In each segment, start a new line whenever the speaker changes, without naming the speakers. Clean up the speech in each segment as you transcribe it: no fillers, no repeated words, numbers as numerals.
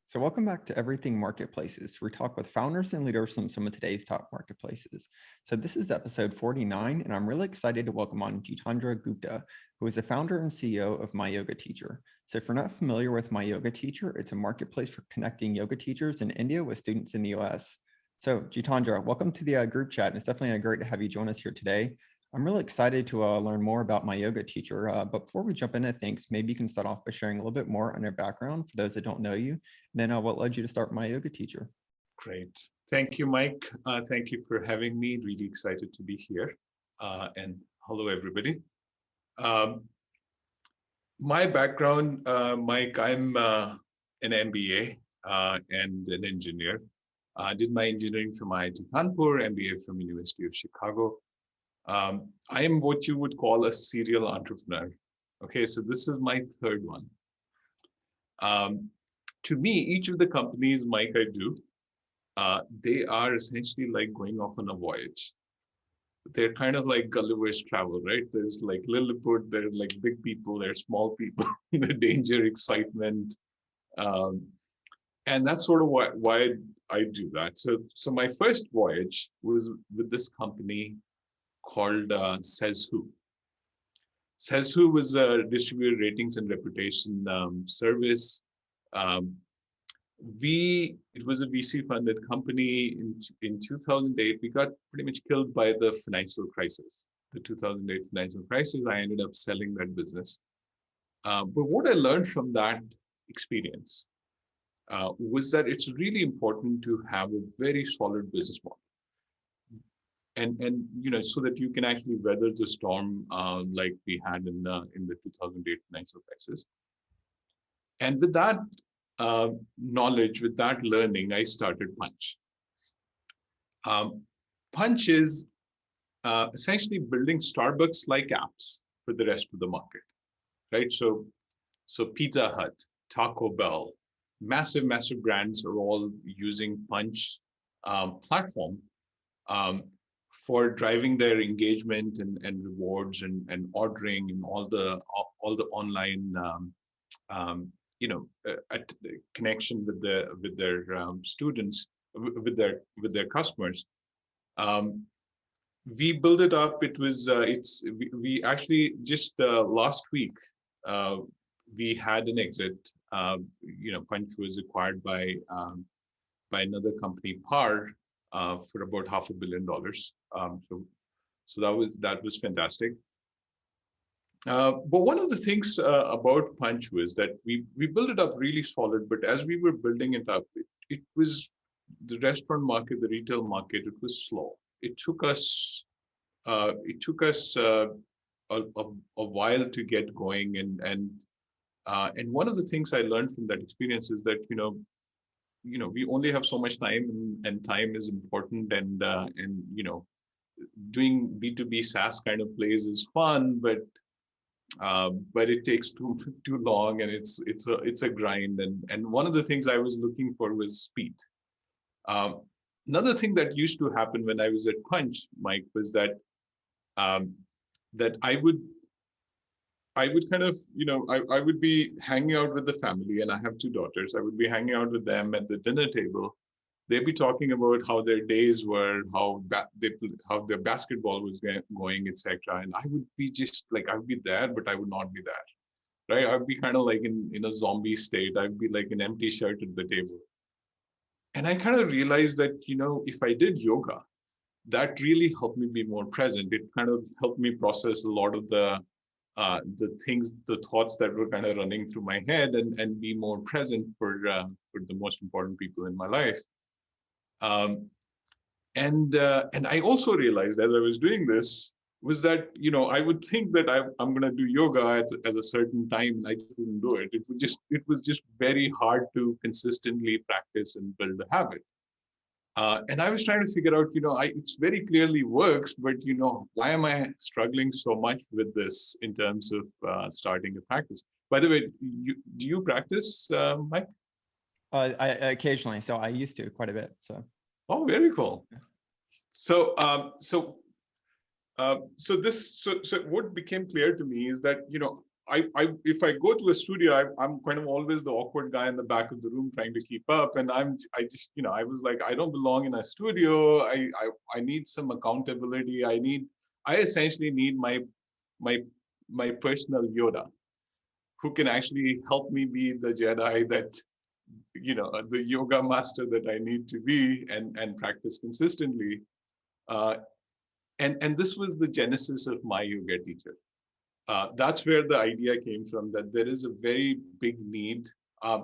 So welcome back to Everything Marketplaces. We talk with founders and leaders from some of today's top marketplaces. So this is episode 49, and I'm really excited to welcome on Jitendra Gupta, who is the founder and CEO of MyYogaTeacher. So if you're not familiar with MyYogaTeacher, it's a marketplace for connecting yoga teachers in India with students in the US. So Jitendra, welcome to the group chat. And it's definitely great to have you join us here today. I'm really excited to learn more about MyYogaTeacher, but before we jump into things, maybe you can start off by sharing a little bit more on your background for those that don't know you, and then what led you to start MyYogaTeacher.
Great. Thank you, Mike. Thank you for having me. Really excited to be here. And hello, everybody. My background, Mike, I'm an MBA and an engineer. I did my engineering from IIT Kanpur, MBA from University of Chicago. I am what you would call a serial entrepreneur. Okay, so this is my third one. To me, each of the companies, Mike, I do, they are essentially like going off on a voyage. They're kind of like Gulliver's Travel, right? There's like Lilliput, there's like big people, there's small people, the danger, excitement. And that's sort of why I do that. So my first voyage was with this company called Says Who. Says Who was a distributed ratings and reputation service. It was a VC funded company. In 2008, we got pretty much killed by the financial crisis, the 2008 financial crisis. I ended up selling that business. But what I learned from that experience was that it's really important to have a very solid business model. And you know, so that you can actually weather the storm like we had in the 2008 financial crisis. And with that knowledge, with that learning, I started Punch. Punch is essentially building Starbucks-like apps for the rest of the market, right? So Pizza Hut, Taco Bell, massive brands are all using Punch platform for driving their engagement and rewards and ordering and all the online connection with their students, with their customers. We built it up. It was we actually just last week we had an exit. Punch was acquired by another company, PAR, for about $500 million. So that was fantastic. But one of the things about Punch was that we built it up really solid, but as we were building it up, it was the restaurant market, the retail market, it was slow. It took us a while to get going, and one of the things I learned from that experience is that we only have so much time, and time is important, and doing B2B SaaS kind of plays is fun, but it takes too long, and it's a grind. And one of the things I was looking for was speed. Another thing that used to happen when I was at Punch, Mike, was that I would kind of, I would be hanging out with the family, and I have 2 daughters. I would be hanging out with them at the dinner table. They'd be talking about how their days were, how their basketball was going, etc. And I would be just like, I would be there, but I would not be there, right? I'd be kind of like in a zombie state. I'd be like an empty shirt at the table. And I kind of realized that, if I did yoga, that really helped me be more present. It kind of helped me process a lot of the thoughts that were kind of running through my head, and be more present for the most important people in my life. And I also realized as I was doing this was that, I would think that I'm going to do yoga at a certain time, and I just wouldn't do it. It was just very hard to consistently practice and build a habit. And I was trying to figure out, it's very clearly works, but, why am I struggling so much with this in terms of starting a practice? By the way, do you practice, Mike?
I occasionally, so I used to quite a bit. So.
Oh, very cool. So what became clear to me is that, if I go to a studio, I'm kind of always the awkward guy in the back of the room trying to keep up. And I just, I was like, I don't belong in a studio. I need some accountability. I essentially need my, my personal Yoda who can actually help me be the Jedi that, the yoga master that I need to be and practice consistently. And this was the genesis of MyYogaTeacher. That's where the idea came from, that there is a very big need.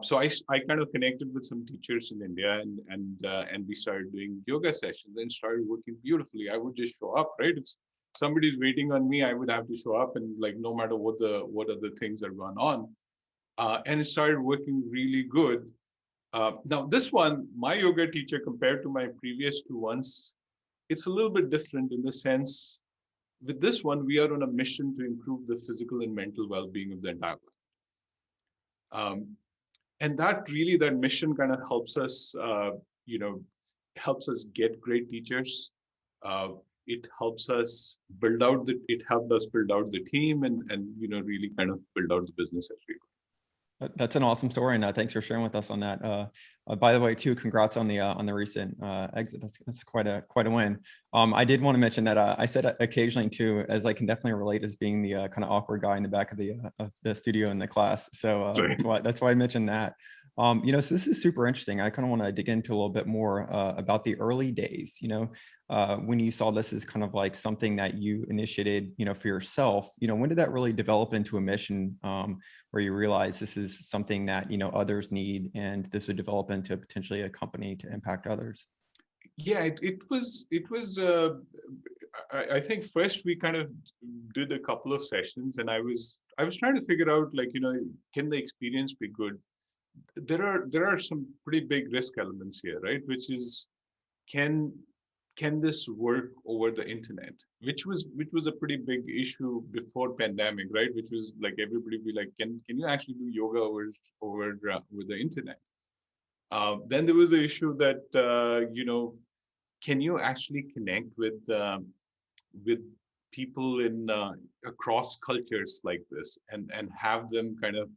So I kind of connected with some teachers in India, and we started doing yoga sessions and started working beautifully. I would just show up, right? If somebody's waiting on me, I would have to show up, and like no matter what other things are going on, and it started working really good. Now this one, MyYogaTeacher, compared to my previous two ones, it's a little bit different in the sense. With this one, we are on a mission to improve the physical and mental well-being of the entire planet. And that mission kind of helps us, helps us get great teachers. It helps us it helped us build out the team and really kind of build out the business as we go.
That's an awesome story, and thanks for sharing with us on that. By the way, too, congrats on the recent exit. That's quite a win. I did want to mention that I said occasionally too, as I can definitely relate as being the kind of awkward guy in the back of the studio in the class. So that's why I mentioned that. So this is super interesting. I kind of want to dig into a little bit more about the early days. When you saw this as kind of like something that you initiated, for yourself. When did that really develop into a mission where you realize this is something that others need, and this would develop into potentially a company to impact others?
Yeah, it was. I think first we kind of did a couple of sessions, and I was trying to figure out, like, can the experience be good? There are some pretty big risk elements here, right? Which is, can this work over the internet? Which was a pretty big issue before pandemic, right? Which was like everybody be like, can you actually do yoga over with the internet? Then there was the issue that can you actually connect with people in across cultures like this, and have them kind of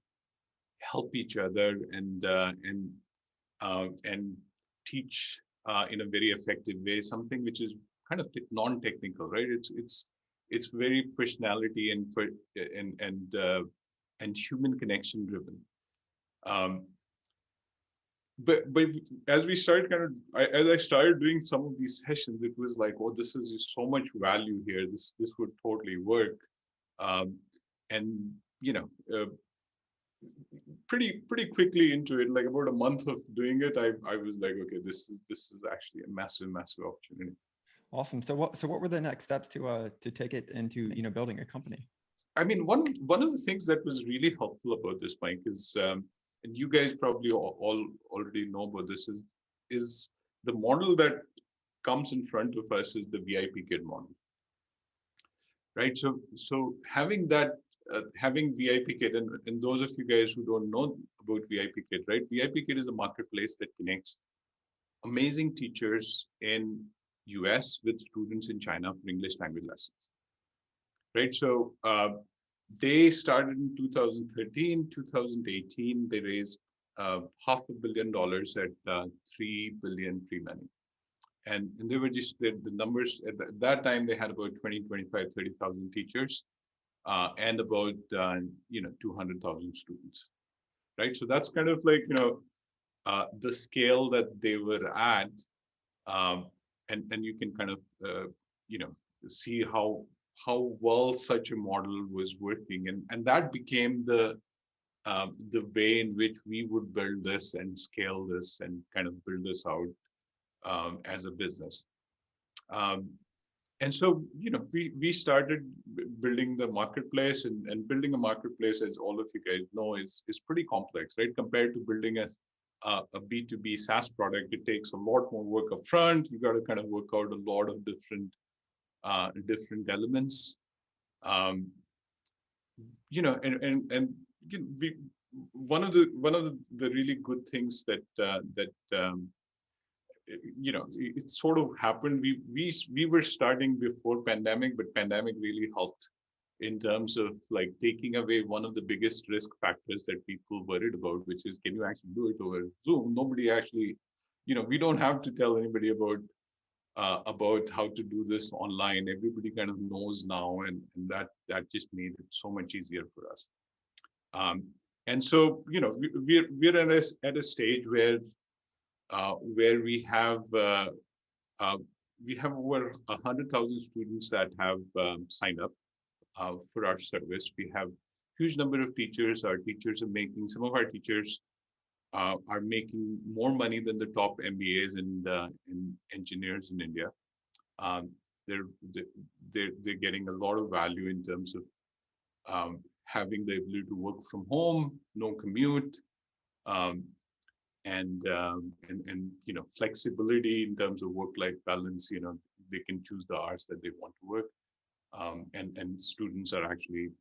help each other and teach in a very effective way, something which is kind of non-technical, right? It's very personality and human connection driven. But as we started as I started doing some of these sessions, it was like, oh, this is just so much value here. This would totally work. And pretty quickly into it, like about a month of doing it, I was like, okay, this is actually a massive opportunity.
Awesome. So what were the next steps to take it into building a company?
I mean, one of the things that was really helpful about this, Mike, is and you guys probably all already know about this, is the model that comes in front of us is the Vipkid model, right? So having that, having Vipkid, and those of you guys who don't know about Vipkid, right? Vipkid is a marketplace that connects amazing teachers in US with students in China for English language lessons, right? So they started in 2013, 2018, they raised $500 million at 3 billion pre-money. And they were just, the numbers at that time, they had about 20, 25, 30,000 teachers and about, 200,000 students, right? So that's kind of like, the scale that they were at. And you can kind of, see how well such a model was working, and that became the way in which we would build this and scale this and kind of build this out as a business. And so we started building the marketplace, and building a marketplace, as all of you guys know, is pretty complex, right? Compared to building a B2B SaaS product, it takes a lot more work up front. You got to kind of work out a lot of different elements, and one of the really good things that it sort of happened. We were starting before pandemic, but pandemic really helped in terms of like taking away one of the biggest risk factors that people worried about, which is, can you actually do it over Zoom? Nobody actually, we don't have to tell anybody about how to do this online. Everybody kind of knows now, and that just made it so much easier for us. And so, we're at a stage where we have over 100,000 students that have signed up for our service. We have huge number of teachers. Our teachers are making, some of our teachers are making more money than the top MBAs and engineers in India. Um, they're getting a lot of value in terms of having the ability to work from home, no commute, um, and flexibility in terms of work-life balance. They can choose the hours that they want to work, and students are actually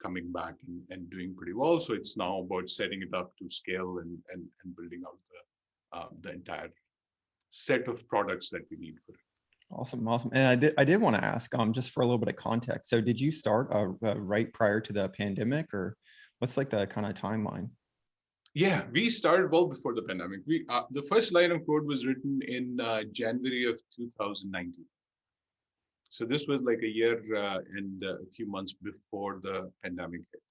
coming back and doing pretty well. So it's now about setting it up to scale and building out the entire set of products that we need for it.
Awesome, awesome. And I did want to ask, just for a little bit of context. So did you start right prior to the pandemic, or what's like the kind of timeline?
Yeah, we started well before the pandemic. The first line of code was written in January of 2019. So this was like a year and a few months before the pandemic hit.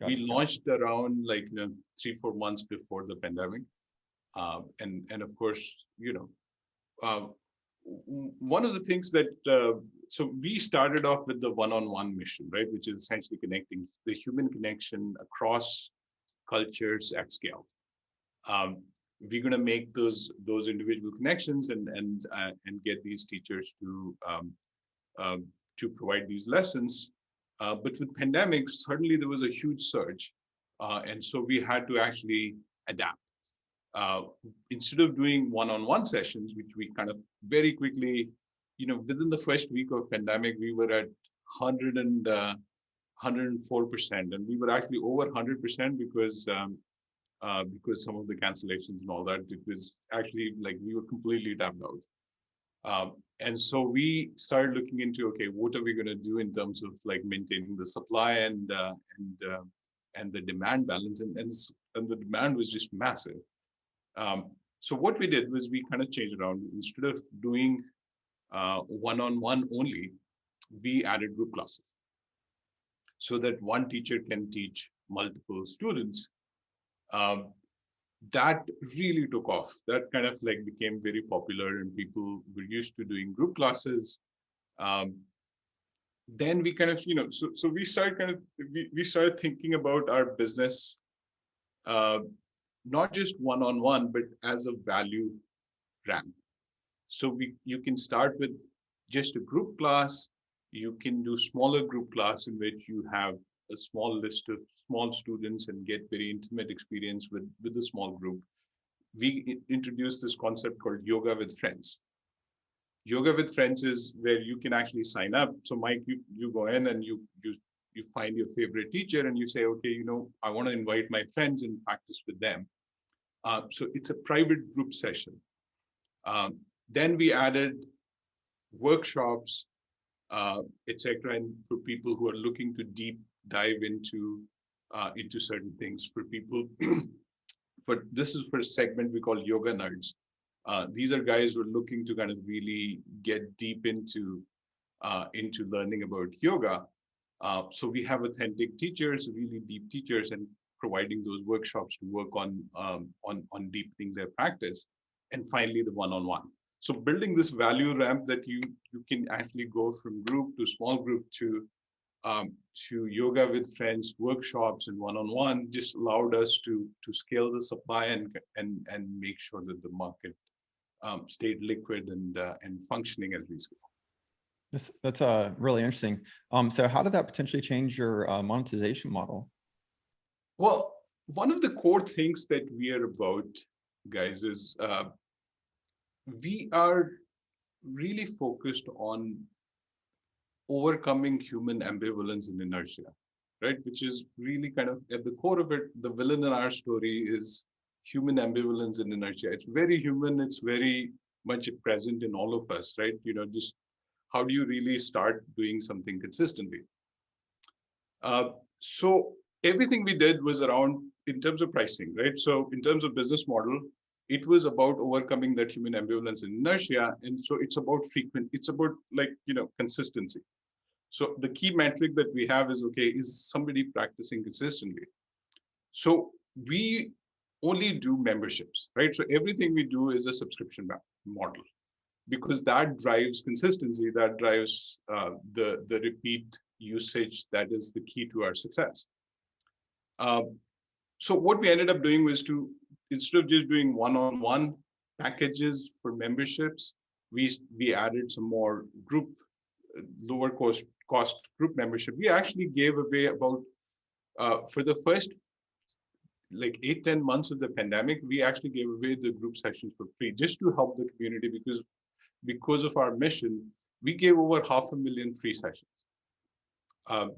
We launched around like 3-4 months before the pandemic, and of course, one of the things that so we started off with the one-on-one mission, right, which is essentially connecting the human connection across cultures at scale. We're going to make those individual connections and get these teachers to provide these lessons. But with pandemic, suddenly there was a huge surge, and so we had to actually adapt. Instead of doing one-on-one sessions, which we kind of very quickly, within the first week of pandemic, we were at 104%, and we were actually over 100% because some of the cancellations and all that. It was actually like we were completely tapped out. And so we started looking into, okay, what are we going to do in terms of like maintaining the supply and the demand balance, and the demand was just massive. So what we did was we kind of changed around. Instead of doing one-on-one only, we added group classes so that one teacher can teach multiple students. That really took off. That kind of like became very popular, and people were used to doing group classes. Then we kind of, so we started we started thinking about our business, not just one-on-one, but as a value ramp. So you can start with just a group class. You can do smaller group class in which you have a small list of small students and get very intimate experience with the small group. We introduced this concept called yoga with friends. Yoga with friends is where you can actually sign up. So Mike, you go in and you find your favorite teacher and you say, okay, I want to invite my friends and practice with them. So it's a private group session. Then we added workshops, etc., and for people who are looking to deep dive into certain things. For people, this is for a segment we call yoga nerds. These are guys who are looking to kind of really get deep into learning about yoga. So we have authentic teachers, really deep teachers, and providing those workshops to work on deepening their practice. And finally, the one-on-one. So building this value ramp that you can actually go from group to small group to yoga with friends, workshops, and one-on-one just allowed us to scale the supply and make sure that the market stayed liquid and functioning as we scale.
That's really interesting. So how did that potentially change your monetization model?
Well, one of the core things that we are about, guys, is we are really focused on overcoming human ambivalence and inertia, right? Which is really kind of at the core of it. The villain in our story is human ambivalence and inertia. It's very human. It's very much present in all of us, right? Just how do you really start doing something consistently? So everything we did was around in terms of pricing, right? So in terms of business model, it was about overcoming that human ambivalence and inertia. And so it's about it's about like, consistency. So the key metric that we have is, okay, is somebody practicing consistently? So we only do memberships, right? So everything we do is a subscription model, because that drives consistency, that drives the repeat usage. That is the key to our success. So what we ended up doing was to, instead of just doing one-on-one packages for memberships, we added some more group, lower cost group membership. We actually gave away about, for the first like 8-10 months of the pandemic, we actually gave away the group sessions for free, just to help the community, because of our mission. We gave over 500,000 free sessions,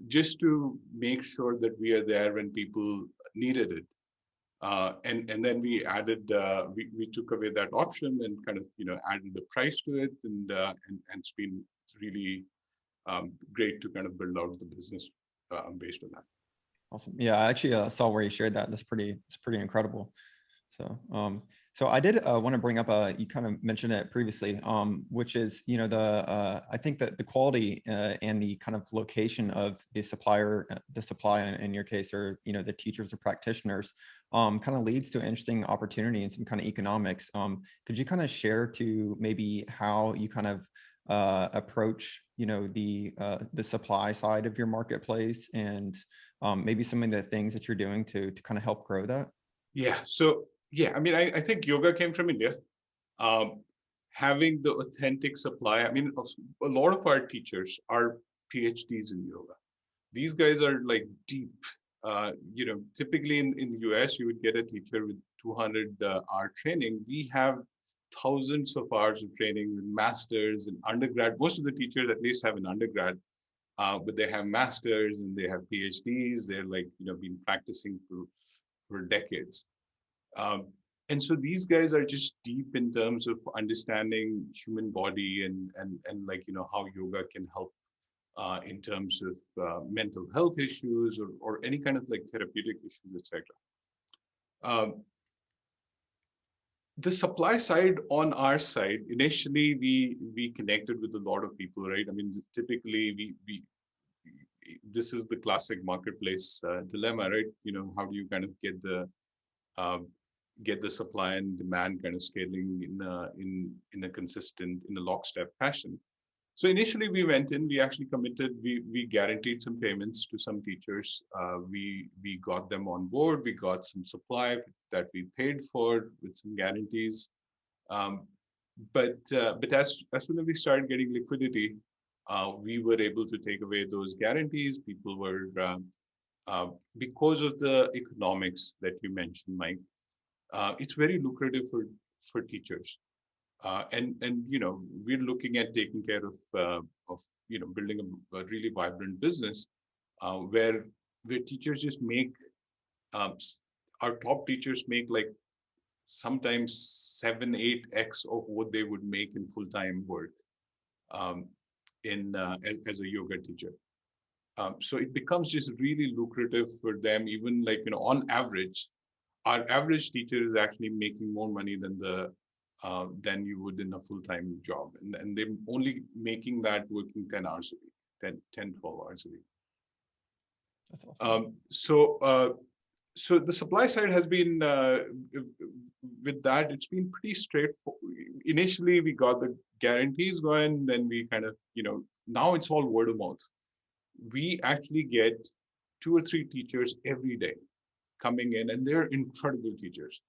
just to make sure that we are there when people needed it. And then we added, we took away that option and kind of, added the price to it, and it's been really great to kind of build out the business based on that.
Awesome. Yeah, I actually saw where you shared that. It's pretty incredible. So, so I did want to bring up, you kind of mentioned it previously, which is, I think that the quality and the kind of location of the supplier, the supply in your case, or, the teachers or practitioners, kind of leads to an interesting opportunity and some kind of economics. Could you kind of share to maybe how you kind of approach, the supply side of your marketplace, and maybe some of the things that you're doing to kind of help grow that?
Yeah. So yeah, I mean, I think yoga came from India. Having the authentic supply. I mean, a lot of our teachers are PhDs in yoga. These guys are like deep. Typically in the US, you would get a teacher with 200 hour training. We have thousands of hours of training with masters and undergrad. Most of the teachers at least have an undergrad, but they have masters and they have PhDs. They're like, been practicing for decades. And so these guys are just deep in terms of understanding human body, and like, how yoga can help in terms of mental health issues, or any kind of like therapeutic issues, etc. The supply side, on our side, initially we connected with a lot of people, right? I mean, typically we this is the classic marketplace dilemma, right? How do you kind of get the supply and demand kind of scaling in a consistent, in a lockstep fashion? So initially we went in, we actually committed, we guaranteed some payments to some teachers. We got them on board. We got some supply that we paid for with some guarantees. But as soon as we started getting liquidity, we were able to take away those guarantees. People were, because of the economics that you mentioned, Mike, it's very lucrative for teachers. And we're looking at taking care of building a really vibrant business, where teachers just make, our top teachers make like sometimes 7-8x of what they would make in full-time work, as a yoga teacher. So it becomes just really lucrative for them. Even like, on average, our average teacher is actually making more money than you would in a full-time job. And they're only making that working 10 hours a week, 12 hours a week.
That's awesome.
So the supply side has been, with that, it's been pretty straightforward. Initially, we got the guarantees going, then we kind of, now it's all word of mouth. We actually get 2 or 3 teachers every day coming in, and they're incredible teachers.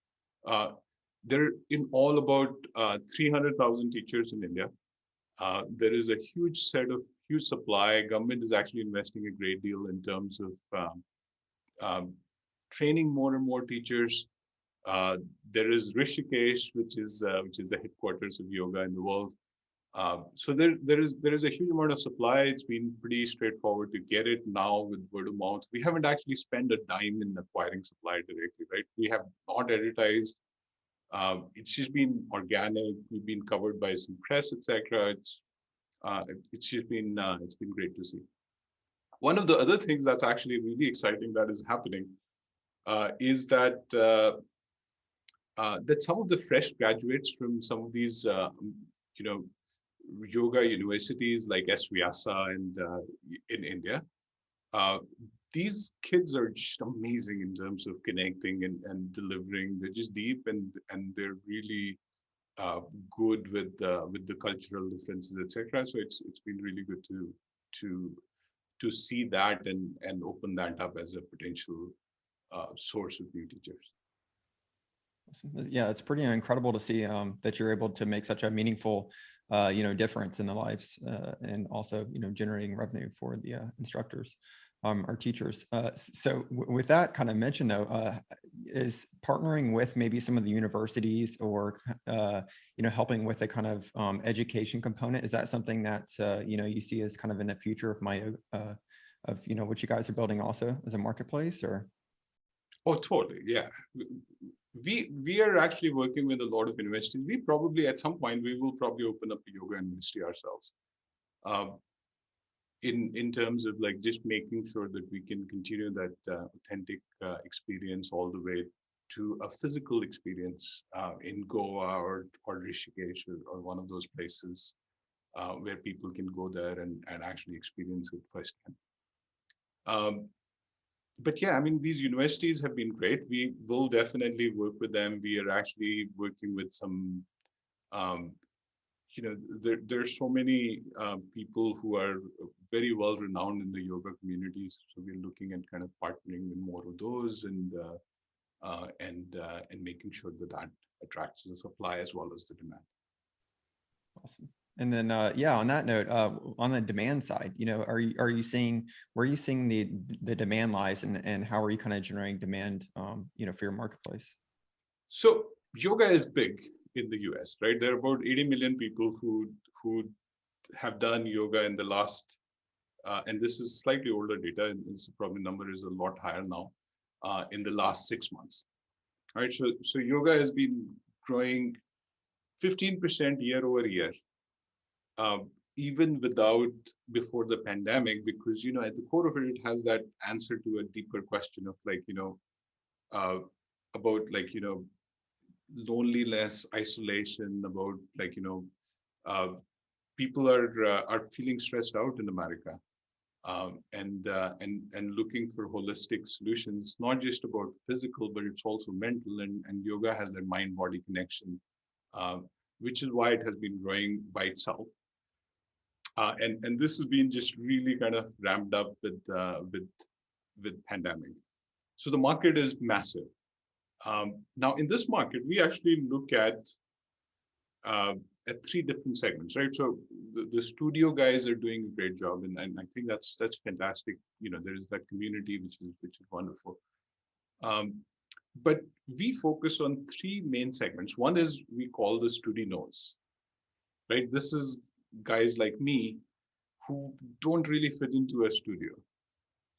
There are in all about 300,000 teachers in India. There is a huge supply. Government is actually investing a great deal in terms of training more and more teachers. There is Rishikesh, which is the headquarters of yoga in the world. So there is a huge amount of supply. It's been pretty straightforward to get it now with word of mouth. We haven't actually spent a dime in acquiring supply directly, right? We have not advertised. It's just been organic. We've been covered by some press, etc. It's just been great to see. One of the other things that's actually really exciting that is happening is that some of the fresh graduates from some of these, you know, yoga universities like SVyasa and in India, uh, these kids are just amazing in terms of connecting and delivering. They're just deep and they're really uh, good with the cultural differences, etc. So it's been really good to to see that and open that up as a potential source of new teachers.
Yeah, it's pretty incredible to see that you're able to make such a meaningful, difference in the lives and also, generating revenue for the instructors, our teachers. So with that kind of mentioned though, is partnering with maybe some of the universities or, helping with a kind of education component, is that something that, you see as kind of in the future of what you guys are building also as a marketplace or?
Oh, totally. Yeah. We are actually working with a lot of universities. We probably at some point we will probably open up a yoga university ourselves. In terms of like just making sure that we can continue that authentic experience all the way to a physical experience in Goa or Rishikesh or one of those places where people can go there and actually experience it firsthand. But yeah, I mean, these universities have been great. We will definitely work with them. We are actually working with some, um, there's so many people who are very well renowned in the yoga communities. So we're looking at kind of partnering with more of those and making sure that that attracts the supply as well as the demand.
Awesome. And then, yeah, on that note, on the demand side, are you seeing, where are you seeing the demand lies and how are you kind of generating demand, for your marketplace?
So yoga is big in the US, right? There are about 80 million people who have done yoga in the last, and this is slightly older data, and this probably number is a lot higher now, in the last 6 months, right? So yoga has been growing 15% year over year, even without before the pandemic, because at the core of it, it has that answer to a deeper question of like uh, about like loneliness, isolation, about like uh, people are feeling stressed out in America, and looking for holistic solutions, not just about physical, but it's also mental, and yoga has that mind-body connection, which is why it has been growing by itself. And this has been just really kind of ramped up with pandemic. So the market is massive. Now in this market, we actually look uh, at three different segments, right? So the studio guys are doing a great job, and I think that's fantastic. There is that community which is wonderful. Um, but we focus on three main segments. One is we call the studios, right? This is guys like me who don't really fit into a studio.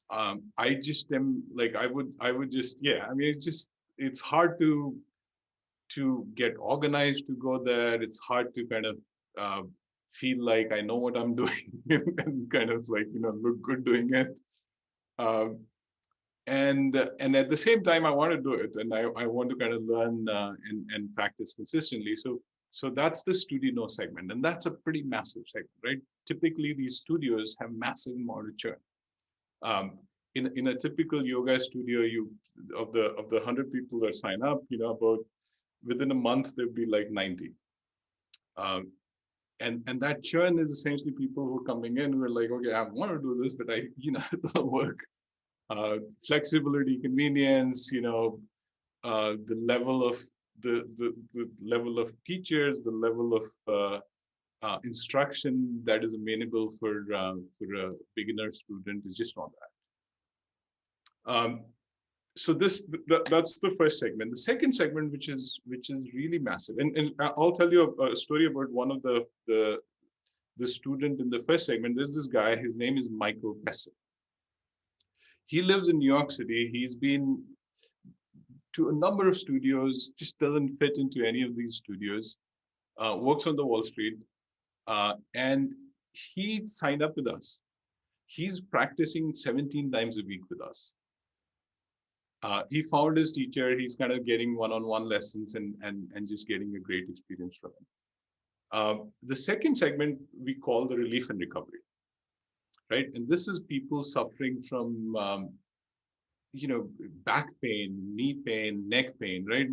I just am like I would just, yeah. I mean, it's hard to get organized to go there. It's hard to kind of feel like I know what I'm doing and kind of like look good doing it. Um, and at the same time, I want to do it, and I want to kind of learn and practice consistently. So that's the studio segment, and that's a pretty massive segment, right? Typically, these studios have massive amount of churn. Um, in a typical yoga studio, you of the 100 people that sign up, about within a month there'd be like 90. Um, and that churn is essentially people who are coming in who are like, okay, I want to do this, but it doesn't work. Flexibility, convenience, the level of the level of teachers, the level of instruction that is amenable for a beginner student is just not that. So that's the first segment. The second segment, which is really massive, and I'll tell you a story about one of the student in the first segment. There's this guy. His name is Michael Besson. He lives in New York City. He's been to a number of studios, just doesn't fit into any of these studios. Works on the Wall Street, and he signed up with us. He's practicing 17 times a week with us. He found his teacher. He's kind of getting one-on-one lessons and just getting a great experience from him. The second segment we call the relief and recovery, right? And this is people suffering from back pain, knee pain, neck pain, right?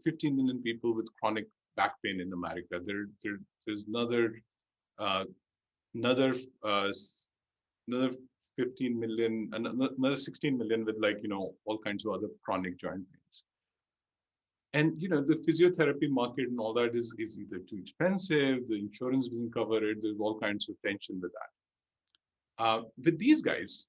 15 million people with chronic back pain in America. There's uh, another uh, another 15 million, another 16 million with all kinds of other chronic joint pains. And the physiotherapy market and all that is either too expensive, the insurance doesn't cover it. There's all kinds of tension with that. With these guys,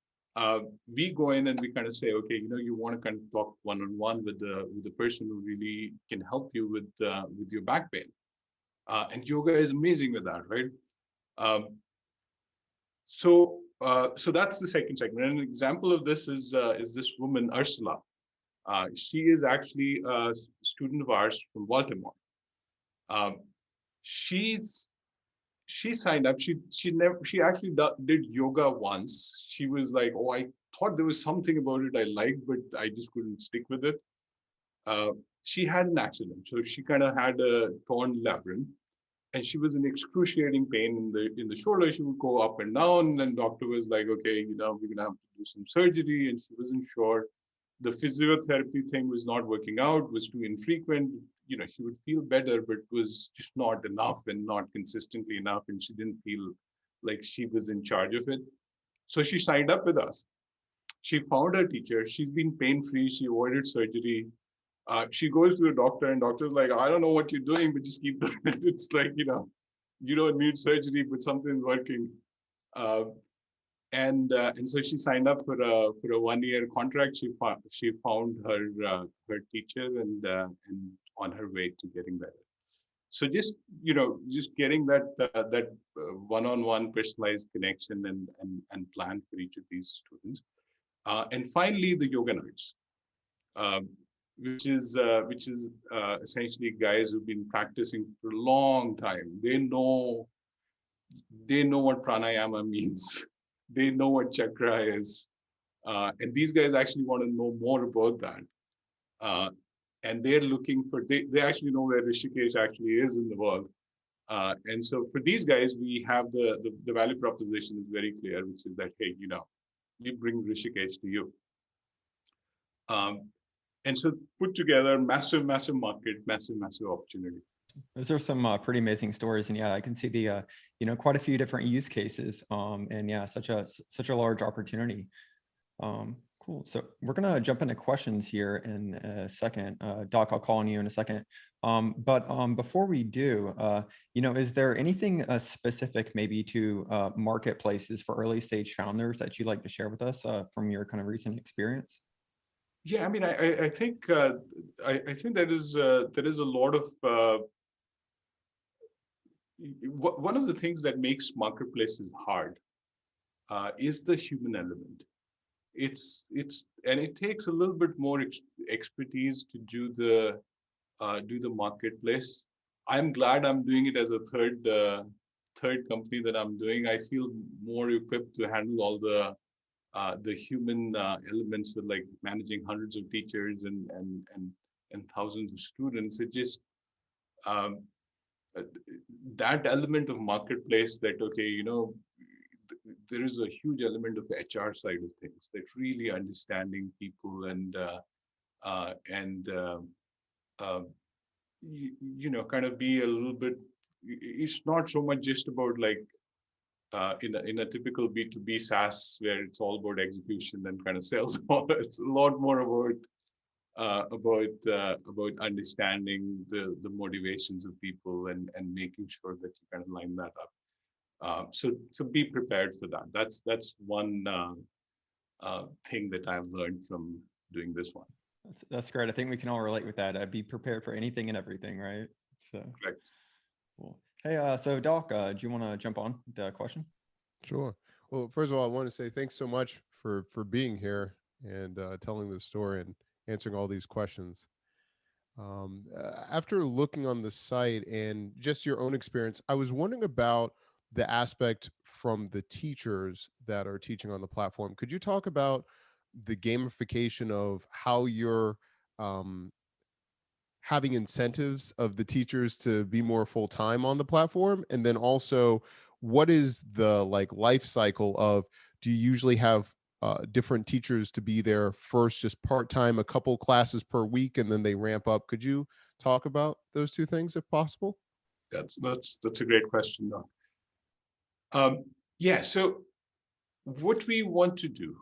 we go in and we kind of say, okay, you want to kind of talk one-on-one with the person who really can help you with your back pain. And yoga is amazing with that, right? So that's the second segment. And an example of this is this woman, Ursula. She is actually a student of ours from Baltimore. She signed up. She actually did yoga once. She was like, oh, I thought there was something about it I liked, but I just couldn't stick with it. She had an accident, so she kind of had a torn labrum, and she was in excruciating pain in the shoulder. She would go up and down, and doctor was like, okay, we're gonna have to do some surgery, and she wasn't sure. The physiotherapy thing was not working out, was too infrequent. She would feel better, but it was just not enough and not consistently enough, and she didn't feel like she was in charge of it. So she signed up with us. She found her teacher. She's been pain-free. She avoided surgery. She goes to the doctor, and doctor's like, I don't know what you're doing, but just keep doing it. It's like, you don't need surgery, but something's working. And so she signed up for a 1-year contract. She found her teacher and on her way to getting better. So just getting that one-on-one personalized connection and plan for each of these students. And finally, the yoga nights, which is essentially guys who've been practicing for a long time. They know what pranayama means. They know what chakra is, and these guys actually want to know more about that. And they're looking for they actually know where Rishikesh actually is in the world. And so for these guys, we have the value proposition is very clear, which is that, hey, we bring Rishikesh to you. And so put together massive market, massive opportunity.
Those are some pretty amazing stories, and yeah, I can see the quite a few different use cases, and yeah, such a large opportunity. Cool. So we're gonna jump into questions here in a second. Doc, I'll call on you in a second. But before we do, is there anything specific maybe to marketplaces for early stage founders that you'd like to share with us from your kind of recent experience?
Yeah, I mean, I think there is a lot of one of the things that makes marketplaces hard is the human element. And it takes a little bit more expertise to do the marketplace. I'm glad I'm doing it as a third company that I'm doing. I feel more equipped to handle all the human elements with like managing hundreds of teachers and thousands of students. It just that element of marketplace that, okay, there is a huge element of HR side of things, that really understanding people and kind of be a little bit. It's not so much just about like in a typical B2B SaaS where it's all about execution and kind of sales. It's a lot more about understanding the motivations of people and making sure that you kind of line that up. So be prepared for that. That's one thing that I've learned from doing this one.
That's great. I think we can all relate with that. Be prepared for anything and everything, right? So
Correct.
Cool. Hey, so Doc, do you want to jump on the question?
Sure. Well, first of all, I want to say thanks so much for being here and telling the story and answering all these questions. After looking on the site and just your own experience, I was wondering about the aspect from the teachers that are teaching on the platform. Could you talk about the gamification of how you're um, having incentives of the teachers to be more full-time on the platform? And then also, what is the like life cycle of, do you usually have different teachers to be there first just part-time, a couple classes per week, and then they ramp up? Could you talk about those two things if possible?
That's a great question, Doc. Yeah, so what we want to do,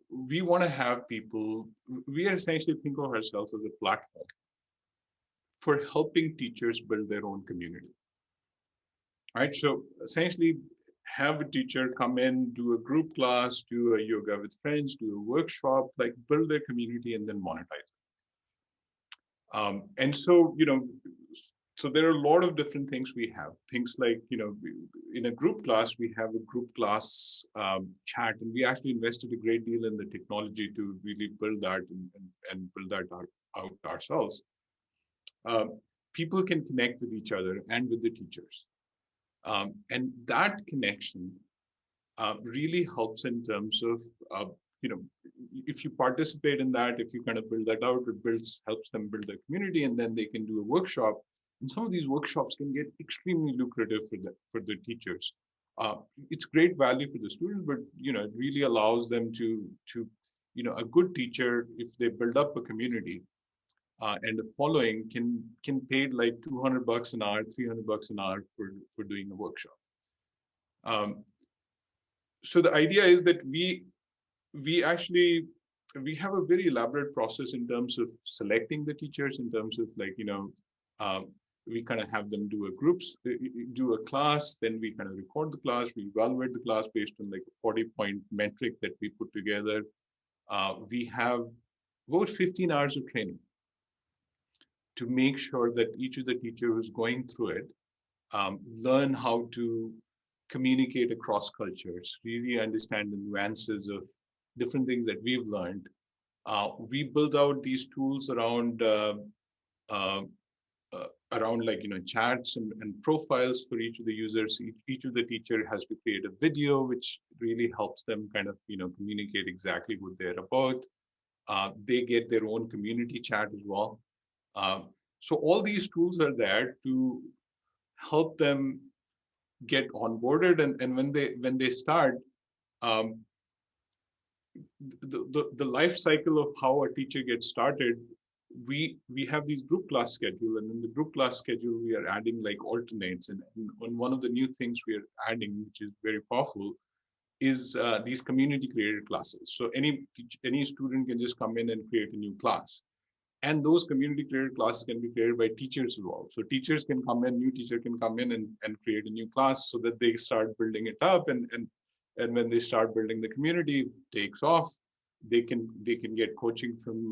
we want to have people, we essentially think of ourselves as a platform for helping teachers build their own community. Right, so essentially have a teacher come in, do a group class, do a yoga with friends, do a workshop, like build their community and then monetize it. And so, so there are a lot of different things we have. Things like, in a group class, we have a group class chat, and we actually invested a great deal in the technology to really build that and build that out ourselves. People can connect with each other and with the teachers. And that connection really helps in terms of, if you participate in that, if you kind of build that out, it helps them build a community, and then they can do a workshop. And some of these workshops can get extremely lucrative for the teachers. It's great value for the students, but it really allows them to a good teacher, if they build up a community and the following, can pay like $200 an hour, $300 an hour for doing a workshop. So the idea is that we have a very elaborate process in terms of selecting the teachers, in terms of like, we kind of have them do a class, then we kind of record the class, we evaluate the class based on like a 40-point metric that we put together. We have about 15 hours of training to make sure that each of the teachers who's going through it learn how to communicate across cultures, really understand the nuances of different things that we've learned. We build out these tools around like chats and profiles for each of the users. Each of the teacher has to create a video, which really helps them kind of communicate exactly what they're about. They get their own community chat as well. So all these tools are there to help them get onboarded, and when they start, the life cycle of how a teacher gets started, we have these group class schedule, and in the group class schedule we are adding like alternates, and one of the new things we are adding, which is very powerful, is these community created classes. So any student can just come in and create a new class. And those community created classes can be created by teachers as well. So teachers can come in, new teacher can come in and create a new class so that they start building it up. And when they start building, the community takes off. They can get coaching from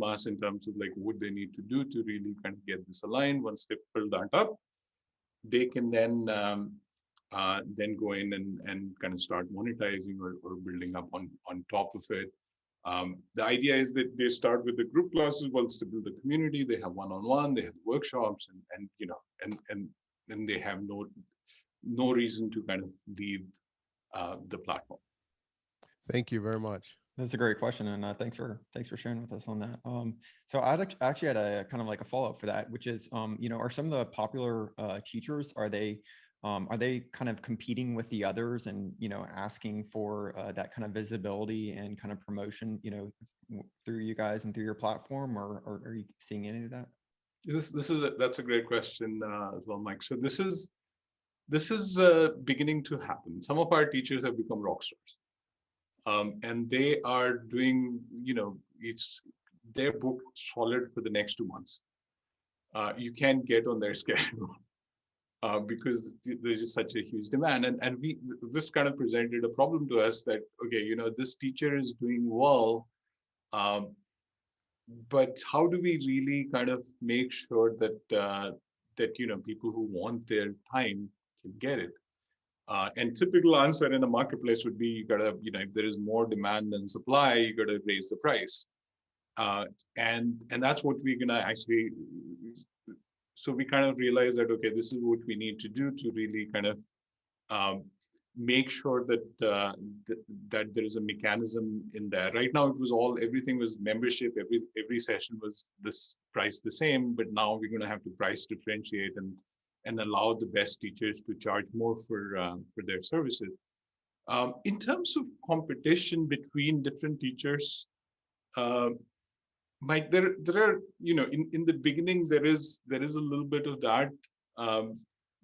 us in terms of like what they need to do to really kind of get this aligned. Once they build that up, they can then go in and kind of start monetizing or building up on top of it. The idea is that they start with the group classes. Once they build the community, they have one-on-one, they have workshops, and then they have no reason to kind of leave the platform.
Thank you very much.
That's a great question, and thanks for sharing with us on that. So I actually had a kind of like a follow-up for that, which is, are some of the popular teachers, are they kind of competing with the others and asking for that kind of visibility and kind of promotion through you guys and through your platform, or are you seeing any of that?
That's a great question as well, Mike. So this is beginning to happen. Some of our teachers have become rock stars. And they are doing, they're booked solid for the next 2 months. You can't get on their schedule because there's just such a huge demand. And this kind of presented a problem to us that, okay, this teacher is doing well, but how do we really kind of make sure that people who want their time can get it? And typical answer in a marketplace would be, you gotta, if there is more demand than supply, you gotta raise the price. And that's what we're gonna actually, so we kind of realize that, okay, this is what we need to do to really kind of make sure that that there is a mechanism in there. Right now, everything was membership. Every session was this price the same, but now we're going to have to price differentiate and allow the best teachers to charge more for their services. In terms of competition between different teachers, Mike, there are, in the beginning there is a little bit of that.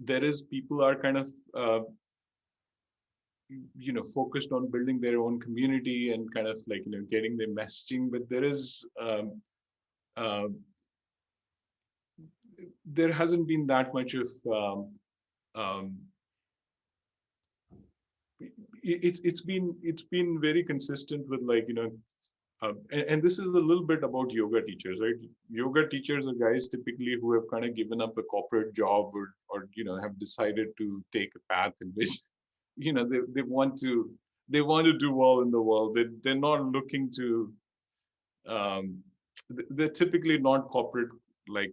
There is people are kind of focused on building their own community and kind of like getting their messaging, but there hasn't been that much of it's been very consistent with and this is a little bit about yoga teachers, right? Yoga teachers are guys typically who have kind of given up a corporate job or have decided to take a path in which they want to do well in the world. They're not looking to they're typically not corporate, like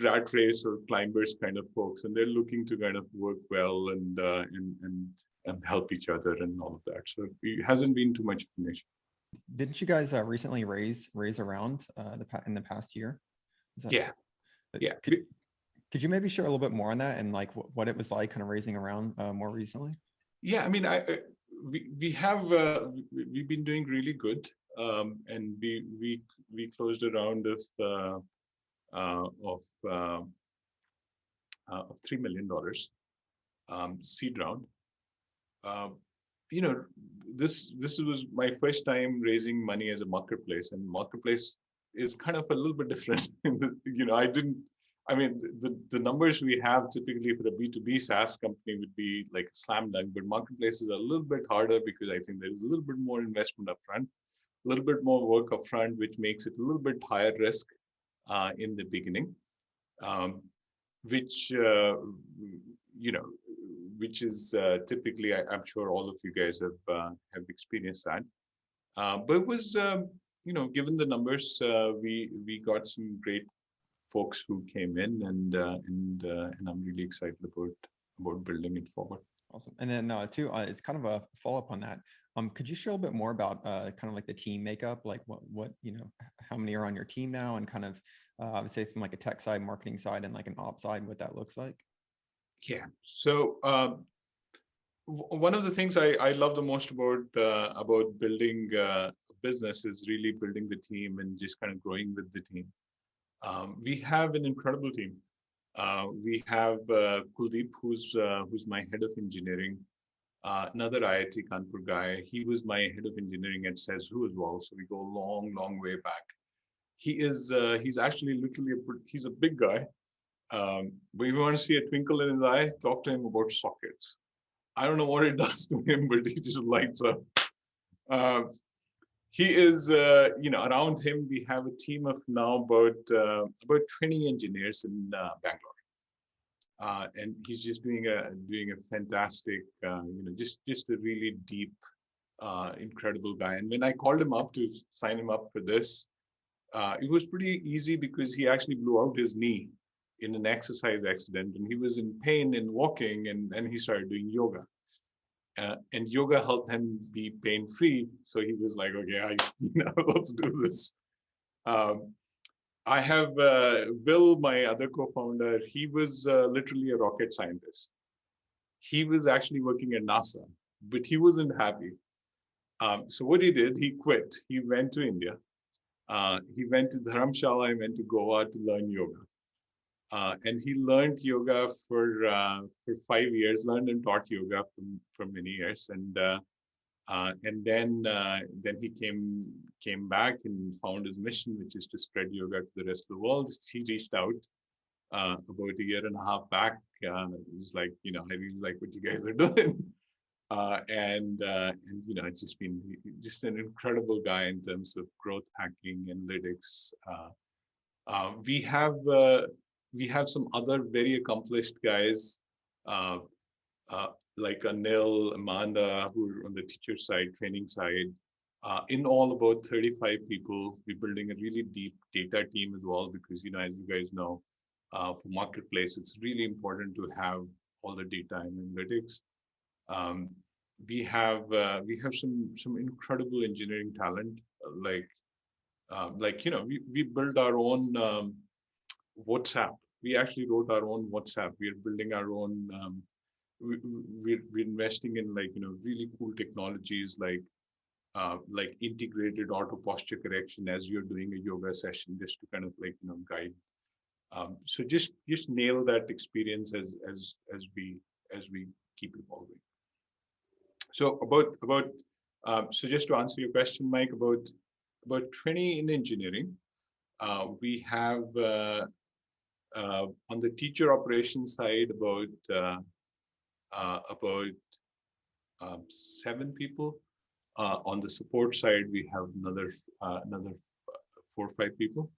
rat race or climbers kind of folks, and they're looking to kind of work well and help each other and all of that. So it hasn't been too much of an issue.
Didn't you guys recently raise around in the past year?
Yeah.
Could you maybe share a little bit more on that and like what it was like kind of raising around more recently?
Yeah, I mean, we've been doing really good, and we closed a round of $3 million seed round. This was my first time raising money as a marketplace, and marketplace is kind of a little bit different. The numbers we have typically for a B2B SaaS company would be like a slam dunk, but marketplace is a little bit harder because I think there's a little bit more investment upfront, a little bit more work upfront, which makes it a little bit higher risk in the beginning, which is typically, I'm sure all of you guys have experienced that. But it was, given the numbers, we got some great folks who came in, and I'm really excited about building it forward.
Awesome. And then too, it's kind of a follow-up on that. Could you share a little bit more about kind of like the team makeup, like what how many are on your team now, and kind of I would say from like a tech side, marketing side, and like an ops side, what that looks like?
Yeah. So one of the things I love the most about building a business is really building the team and just kind of growing with the team. We have an incredible team. We have Kuldeep, who's my head of engineering, another IIT Kanpur guy. He was my head of engineering at Sezu as well. So we go a long way back. He's actually literally he's a big guy. But if you want to see a twinkle in his eye, talk to him about sockets. I don't know what it does to him, but he just lights up. He is, around him, we have a team of now about 20 engineers in Bangalore. And he's just doing a fantastic, just a really deep, incredible guy. And when I called him up to sign him up for this, it was pretty easy because he actually blew out his knee in an exercise accident, and he was in pain in walking, and then he started doing yoga. And yoga helped him be pain-free. So he was like, okay, let's do this. I have Will, my other co-founder. He was literally a rocket scientist. He was actually working at NASA, but he wasn't happy. So what he did, he quit. He went to India. He went to Dharamshala and went to Goa to learn yoga. And he learned yoga for 5 years, learned and taught yoga for many years, and then he came back and found his mission, which is to spread yoga to the rest of the world. He reached out about a year and a half back. He was like, I really like what you guys are doing, and it's just been just an incredible guy in terms of growth hacking, analytics. We have some other very accomplished guys, like Anil, Amanda, who are on the teacher side, training side. In all, about 35 people. We're building a really deep data team as well, because, as you guys know, for marketplace, it's really important to have all the data and analytics. We have some incredible engineering talent, we built our own WhatsApp. We actually wrote our own WhatsApp. We are building our own. We're investing in really cool technologies like integrated auto posture correction as you're doing a yoga session, just to kind of guide. So just nail that experience as we keep evolving. So so just to answer your question, Mike, about 20 in engineering. We have on the teacher operations side about 7 people. On the support side, we have another 4 or 5 people,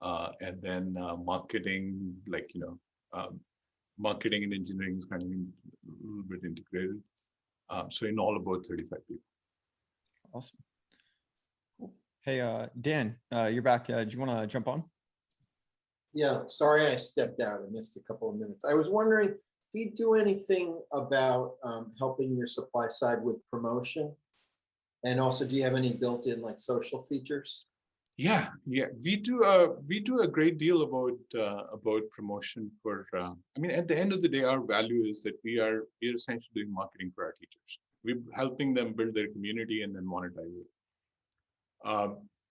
and then marketing, marketing and engineering is kind of a little bit integrated. So in all, about 35 people.
Awesome. Cool. Hey, Dan, you're back. Do you want to jump on?
Yeah, sorry I stepped out. I missed a couple of minutes. I was wondering, do you do anything about helping your supply side with promotion? And also, do you have any built-in social features?
Yeah, we do a great deal about promotion for. I mean, at the end of the day, our value is that we are essentially doing marketing for our teachers. We're helping them build their community and then monetize it.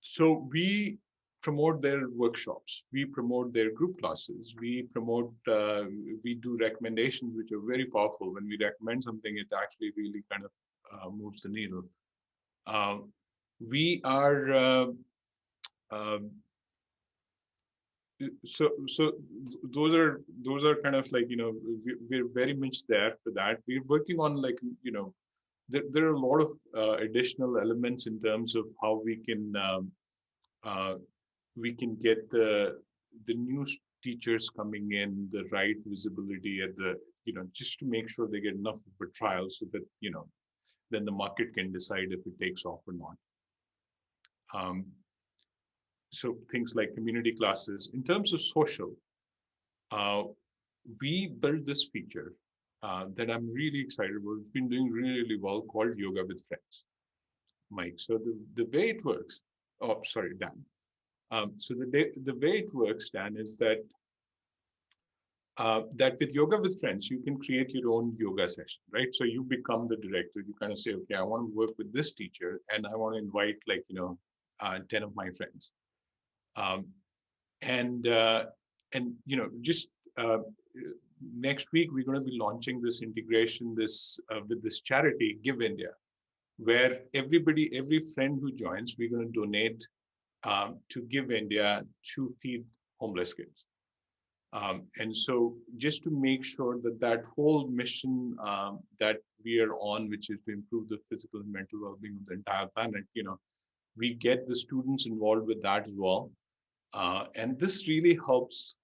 So we promote their workshops. We promote their group classes. We do recommendations, which are very powerful. When we recommend something, it actually really kind of moves the needle. We are. So those are kind of we're very much there for that. We're working on there are a lot of additional elements in terms of how we can get the new teachers coming in the right visibility at the just to make sure they get enough of a trial so that then the market can decide if it takes off or not. So things like community classes. In terms of social, we built this feature that I'm really excited about. It's been doing really, really well, called Yoga with Friends, Mike. So the way it works, oh, sorry, Dan. So the way it works, Dan, is that with Yoga with Friends, you can create your own yoga session, right? So you become the director. You kind of say, okay, I want to work with this teacher, and I want to invite 10 of my friends. Just next week we're going to be launching this integration with this charity, Give India, where every friend who joins, we're going to donate to Give India to feed homeless kids. And so just to make sure that whole mission that we are on, which is to improve the physical and mental well-being of the entire planet, we get the students involved with that as well. And this really helps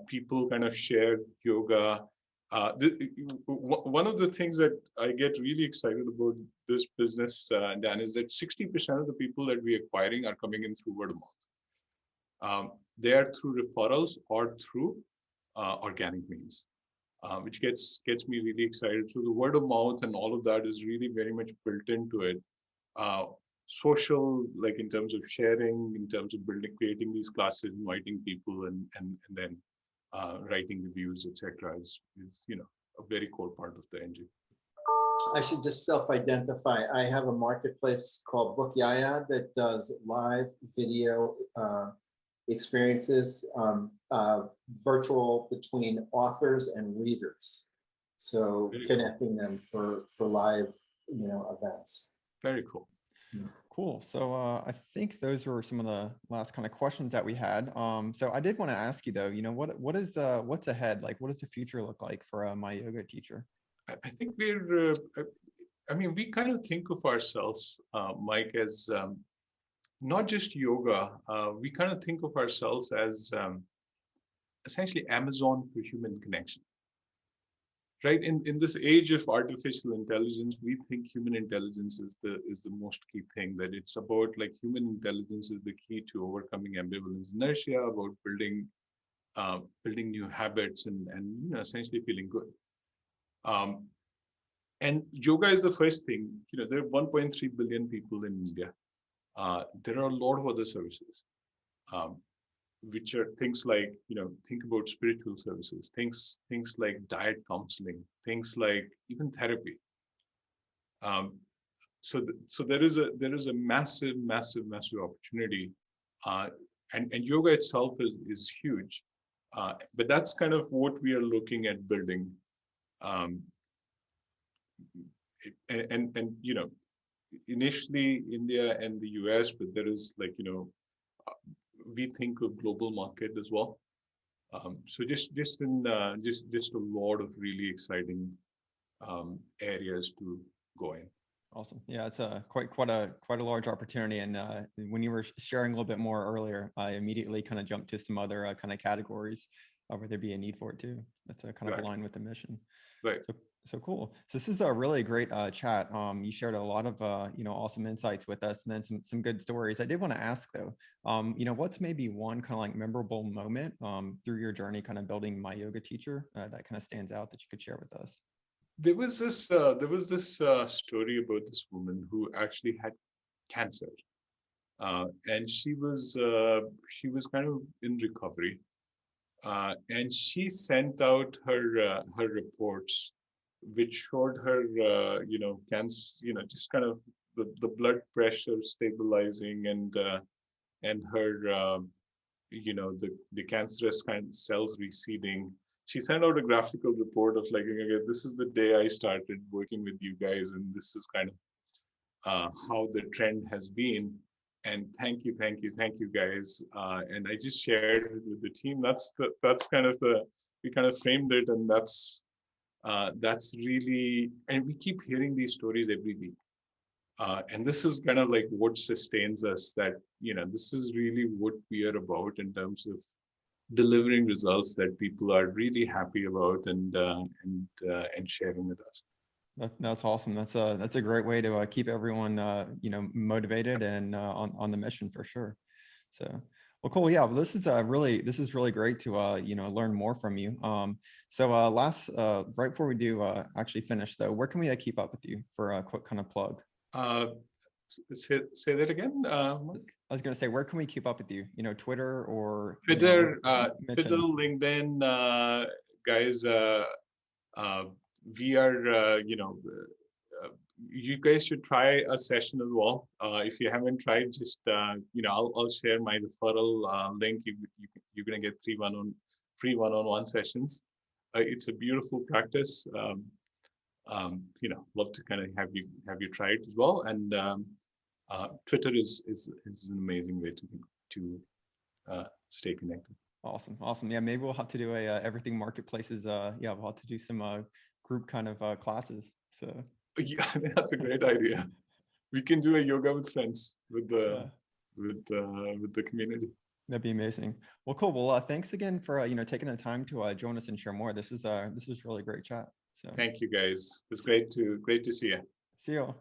people kind of share yoga. One of the things that I get really excited about this business, Dan, is that 60% of the people that we're acquiring are coming in through word of mouth. They are through referrals or through organic means, which gets me really excited. So the word of mouth and all of that is really very much built into it. Social, like in terms of sharing, in terms of creating these classes, inviting people, and then writing reviews, etc., is a very core part of the engine.
I should just self-identify. I have a marketplace called Book Yaya that does live video experiences, virtual between authors and readers. So
Very
connecting them for live, events.
Very cool.
Cool. So I think those were some of the last kind of questions that we had. So I did want to ask you though, what's ahead? Like, what does the future look like for MyYogaTeacher?
I think we kind of think of ourselves, Mike, as not just yoga. We kind of think of ourselves as essentially Amazon for human connection. Right, in this age of artificial intelligence, we think human intelligence is the most key thing. That it's about human intelligence is the key to overcoming ambivalence, inertia, about building building new habits, and essentially feeling good. And yoga is the first thing. There are 1.3 billion people in India. There are a lot of other services, which are things like, think about spiritual services, things like diet counseling, things like even therapy. So there is a massive opportunity, and yoga itself is huge. But that's kind of what we are looking at building. And initially India and the US, but there is we think of global market as well. So just a lot of really exciting areas to go in.
Awesome. Yeah, it's quite a large opportunity. And when you were sharing a little bit more earlier, I immediately kind of jumped to some other kind of categories where there'd be a need for it too. That's kind of aligned with the mission.
Right.
So cool. So this is a really great chat. You shared a lot of awesome insights with us, and then some good stories. I did want to ask though, what's maybe one kind of like memorable moment through your journey, kind of building MyYogaTeacher that kind of stands out that you could share with us?
There was this story about this woman who actually had cancer, and she was kind of in recovery, and she sent out her reports, which showed her cancer, just kind of the blood pressure stabilizing, and her the cancerous kind of cells receding. She sent out a graphical report of like, okay, this is the day I started working with you guys, and this is kind of how the trend has been. And thank you guys. And I just shared it with the team. That's kind of we kind of framed it, and that's really, and we keep hearing these stories every week. And this is kind of like what sustains us, that this is really what we are about in terms of delivering results that people are really happy about and sharing with us.
That's awesome. That's a great way to keep everyone motivated and on the mission for sure. So, well, cool. Yeah, well, this is really great to learn more from you. So right before we do actually finish though, where can we keep up with you for a quick kind of plug?
Say that again.
I was going to say, where can we keep up with you? Twitter or
Twitter, LinkedIn, guys. We are, you guys should try a session as well. If you haven't tried, just I'll share my referral link. You're gonna get free one-on-one sessions. It's a beautiful practice. Love to kind of have you try it as well. And Twitter is an amazing way to stay connected.
Awesome. Yeah, maybe we'll have to do a everything marketplaces. We'll have to do some group kind of classes. So
yeah, that's a great idea. We can do a yoga with friends with the community.
That'd be amazing. Well, cool. Well, thanks again for taking the time to join us and share more. This is really great chat. So
thank you guys. It's great to see you.
See you.